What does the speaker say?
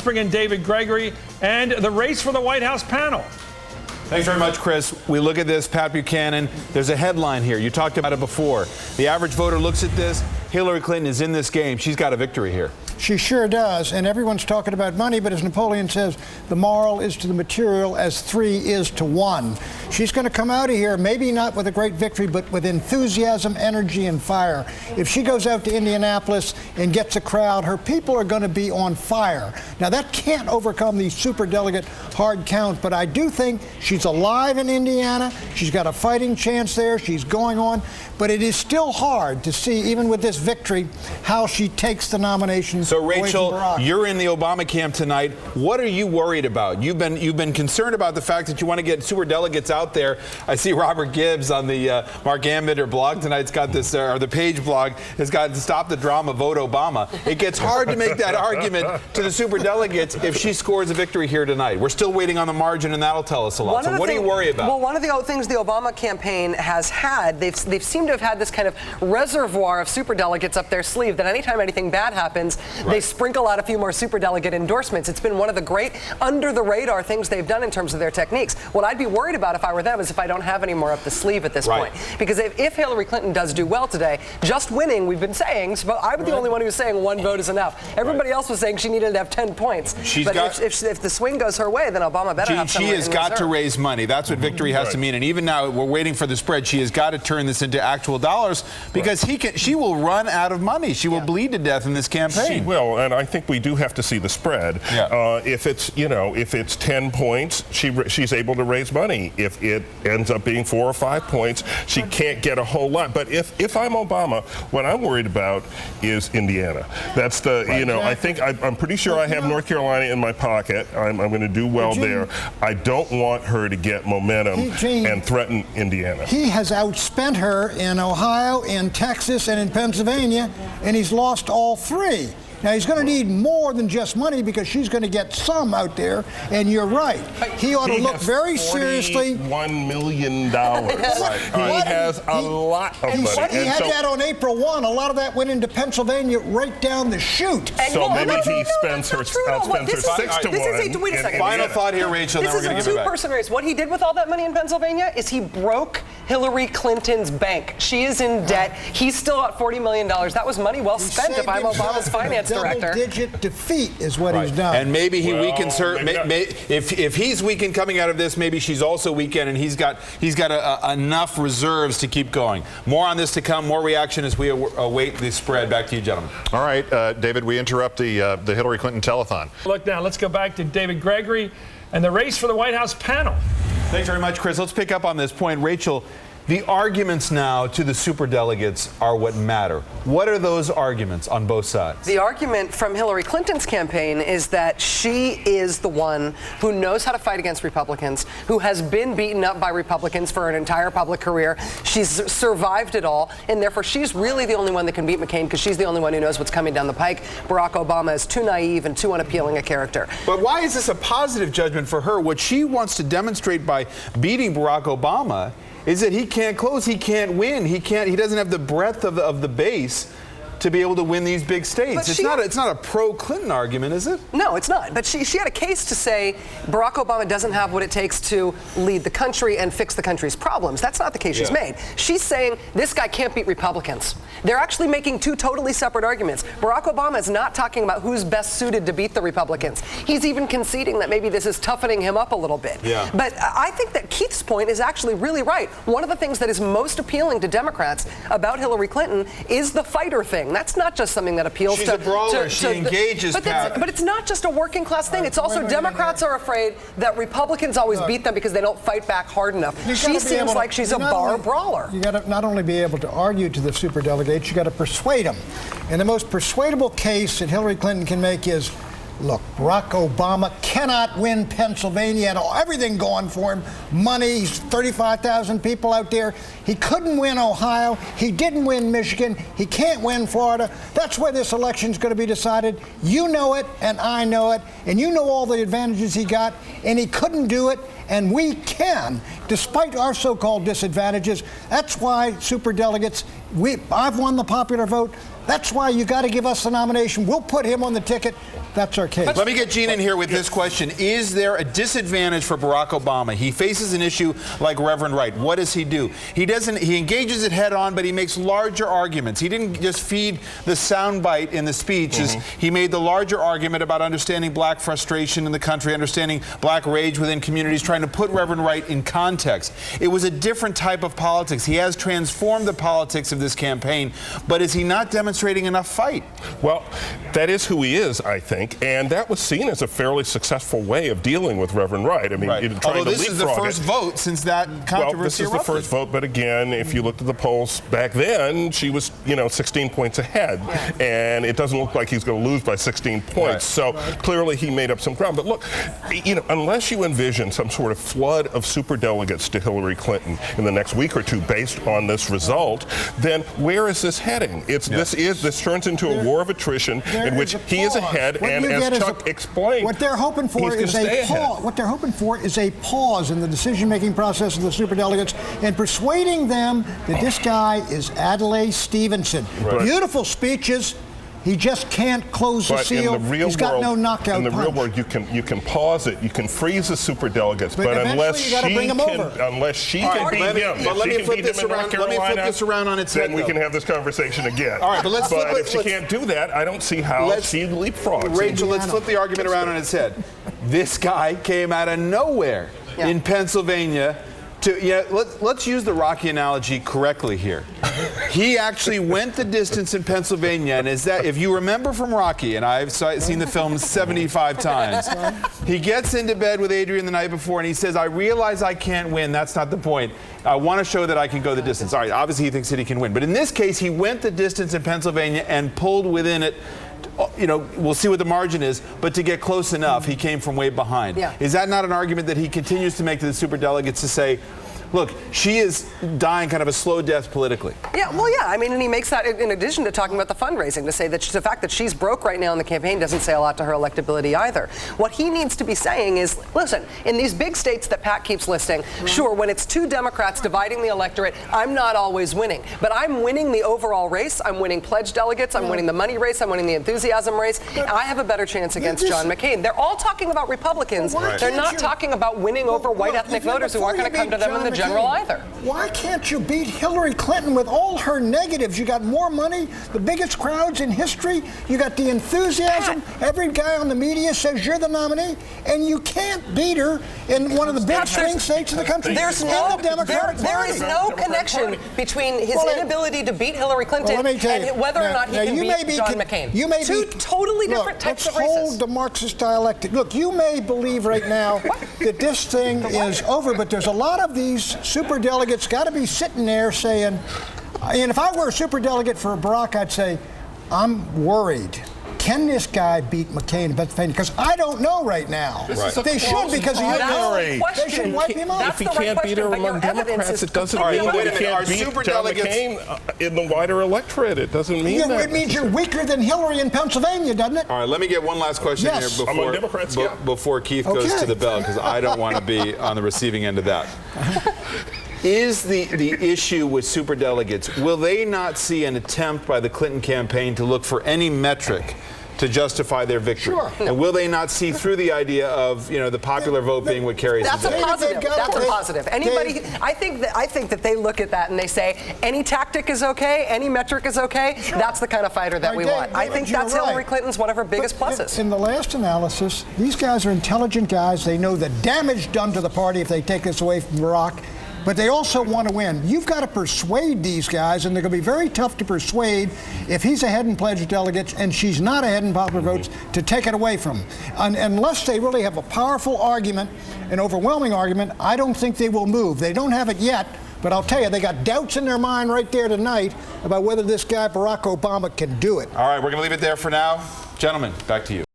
bring in David Gregory and the race for the White House panel. Thanks very much, Chris. We look at this, Pat Buchanan. There's a headline here. You talked about it before. The average voter looks at this. Hillary Clinton is in this game. She's got a victory here. She sure does, and everyone's talking about money, but as Napoleon says, the moral is to the material as 3 is to 1. She's going to come out of here, maybe not with a great victory, but with enthusiasm, energy, and fire. If she goes out to Indianapolis and gets a crowd, her people are going to be on fire. Now, that can't overcome the superdelegate hard count, but I do think she's alive in Indiana. She's got a fighting chance there. She's going on, but it is still hard to see, even with this victory, how she takes the nomination. So, Rachel, you're in the Obama camp tonight. What are you worried about? You've been concerned about the fact that you want to get superdelegates out there. I see Robert Gibbs on the Mark Ambitter blog tonight's got this, or the Page blog has got to stop the drama, vote Obama. It gets hard to make that argument to the superdelegates if she scores a victory here tonight. We're still waiting on the margin, and that'll tell us a lot. So what do you worry about? Well, one of the things the Obama campaign has had, they've seemed to have had this kind of reservoir of superdelegates up their sleeve that anytime anything bad happens, they sprinkle out a few more superdelegate endorsements. It's been one of the great under-the-radar things they've done in terms of their techniques. What I'd be worried about if I were them is if I don't have any more up the sleeve at this point. Because if Hillary Clinton does do well today, just winning, we've been saying, but I'm the only one who was saying 1 vote is enough. Everybody else was saying she needed to have 10 points. But if the swing goes her way, then Obama better have some. She has got to raise money. That's what victory has to mean. And even now, we're waiting for the spread. She has got to turn this into actual dollars because she will run out of money. She will bleed to death in this campaign. She will, and I think we do have to see the spread. If it's 10 points, she's able to raise money. If it ends up being 4 or 5 points, she can't get a whole lot. But if I'm Obama, what I'm worried about is Indiana. That's the I think I'm pretty sure I have North Carolina in my pocket. I'm going to do well there. I don't want her to get momentum and threaten Indiana. He has outspent her in Ohio, in Texas, and in Pennsylvania, and he's lost all 3. Now, he's going to need more than just money because she's going to get some out there, and you're right. He ought to look very seriously. $1 million. He has a lot of money. He had that on April 1. A lot of that went into Pennsylvania right down the chute. So maybe he outspends her 6 to 1. Wait a second. Final thought here, Rachel. This is a two-person race. What he did with all that money in Pennsylvania is he broke Hillary Clinton's bank. She is in debt. He's still got $40 million. That was money well spent if I'm Obama's finance director. Double-digit defeat is what he's done. And maybe he weakens her. If he's weakened coming out of this, maybe she's also weakened, and he's got enough reserves to keep going. More on this to come. More reaction as we await the spread. Back to you, gentlemen. All right, David, we interrupt the Hillary Clinton telethon. Look now, let's go back to David Gregory and the race for the White House panel. Thanks very much, Chris. Let's pick up on this point. Rachel, the arguments now to the superdelegates are what matter. What are those arguments on both sides? The argument from Hillary Clinton's campaign is that she is the one who knows how to fight against Republicans, who has been beaten up by Republicans for an entire public career. She's survived it all, and therefore she's really the only one that can beat McCain because she's the only one who knows what's coming down the pike. Barack Obama is too naive and too unappealing a character. But why is this a positive judgment for her? What she wants to demonstrate by beating Barack Obama is that he can't close, he can't win, he doesn't have the breadth of the base to be able to win these big states. It's not a pro-Clinton argument, is it? No, it's not. But she had a case to say Barack Obama doesn't have what it takes to lead the country and fix the country's problems. That's not the case she's made. She's saying this guy can't beat Republicans. They're actually making 2 totally separate arguments. Barack Obama is not talking about who's best suited to beat the Republicans. He's even conceding that maybe this is toughening him up a little bit. But I think that Keith's point is actually really right. One of the things that is most appealing to Democrats about Hillary Clinton is the fighter thing. That's not just something that appeals She's a brawler. She engages. But it's not just a working class thing. It's also Democrats are afraid that Republicans always beat them because they don't fight back hard enough. She seems like she's a bar brawler. You got to not only be able to argue to the superdelegates, you got to persuade them. And the most persuadable case that Hillary Clinton can make is, look, Barack Obama cannot win Pennsylvania and everything going for him. Money, 35,000 people out there. He couldn't win Ohio. He didn't win Michigan. He can't win Florida. That's where this election's going to be decided. You know it, and I know it, and you know all the advantages he got, and he couldn't do it, and we can, despite our so-called disadvantages. That's why superdelegates, I've won the popular vote. That's why you got to give us the nomination. We'll put him on the ticket. That's our case. Let me get Gene in here with this question. Is there a disadvantage for Barack Obama? He faces an issue like Reverend Wright. What does he do? He engages it head on, but he makes larger arguments. He didn't just feed the soundbite in the speeches. He made the larger argument about understanding black frustration in the country, understanding black rage within communities, trying to put Reverend Wright in context. It was a different type of politics. He has transformed the politics of this campaign, but is he not demonstrating enough fight? Well, that is who he is, I think, and that was seen as a fairly successful way of dealing with Reverend Wright. I mean, Although this is the first vote since that controversy Well, this is erupted. the first vote, but again, if you looked at the polls back then, she was, 16 points ahead, and it doesn't look like he's going to lose by 16 points. So clearly he made up some ground. But look, unless you envision some sort of flood of superdelegates to Hillary Clinton in the next week or two based on this result, then where is this heading? This turns into a war of attrition in which he is ahead, and as Chuck explained, what they're hoping for is a pause. What they're hoping for is a pause in the decision-making process of the superdelegates and persuading them that this guy is Adlai Stevenson. Beautiful speeches. He just can't close the seal. In the real He's got no knockout punch. In the real world, you can pause it. You can freeze the superdelegates, but unless she can beat him, let me flip this around on its head. Then we can have this conversation again. All right, but if she can't do that, I don't see how she leapfrogs. Rachel, let's flip the argument around on its head. This guy came out of nowhere in Pennsylvania. Let's use the Rocky analogy correctly here. He actually went the distance in Pennsylvania, and if you remember from Rocky, and I've seen the film 75 times, he gets into bed with Adrian the night before, and he says, "I realize I can't win. That's not the point. I want to show that I can go the distance." All right, obviously he thinks that he can win, but in this case, he went the distance in Pennsylvania and pulled within it. We'll see what the margin is, but to get close enough, he came from way behind. Is that not an argument that he continues to make to the superdelegates to say, look, she is dying kind of a slow death politically? I mean, and he makes that in addition to talking about the fundraising, to say that the fact that she's broke right now in the campaign doesn't say a lot to her electability either. What he needs to be saying is, listen, in these big states that Pat keeps listing, sure, when it's two Democrats dividing the electorate, I'm not always winning, but I'm winning the overall race. I'm winning pledge delegates. I'm winning the money race. I'm winning the enthusiasm race. And I have a better chance against John McCain. They're all talking about Republicans. They're not talking about winning over white ethnic voters who aren't going to come to them in the general either. Why can't you beat Hillary Clinton with all her negatives? You got more money, the biggest crowds in history, you got the enthusiasm, every guy on the media says you're the nominee, and you can't beat her in one of the big swing states in the country. There is no connection between his inability to beat Hillary Clinton and whether or not he can beat John McCain. Two totally different types of races. Let's hold the Marxist dialectic. Look, you may believe right now that this thing is over, but there's a lot of these superdelegates got to be sitting there saying, and if I were a superdelegate for Barack, I'd say, I'm worried. Can this guy beat McCain in Pennsylvania? Because I don't know right now. They should, because of your Hillary. They should wipe him out. If he can't beat her among Democrats, it doesn't mean that he can't beat John McCain in the wider electorate. It doesn't mean that. It means you're weaker than Hillary in Pennsylvania, doesn't it? All right, let me get one last question here before Keith goes to the bell, because I don't want to be on the receiving end of that. Is the issue with superdelegates, will they not see an attempt by the Clinton campaign to look for any metric to justify their victory? Sure. And will they not see through the idea of the popular vote being what carries the day? That's a positive. I think that they look at that and they say any tactic is okay, any metric is okay. Sure. That's the kind of fighter that we want. I think that's Hillary Clinton's one of her biggest pluses. In the last analysis, these guys are intelligent guys. They know the damage done to the party if they take this away from Barack. But they also want to win. You've got to persuade these guys, and they're going to be very tough to persuade if he's ahead in pledged delegates and she's not ahead in popular votes to take it away from him. Unless they really have a powerful argument, an overwhelming argument, I don't think they will move. They don't have it yet, but I'll tell you, they got doubts in their mind right there tonight about whether this guy, Barack Obama, can do it. All right, we're going to leave it there for now. Gentlemen, back to you.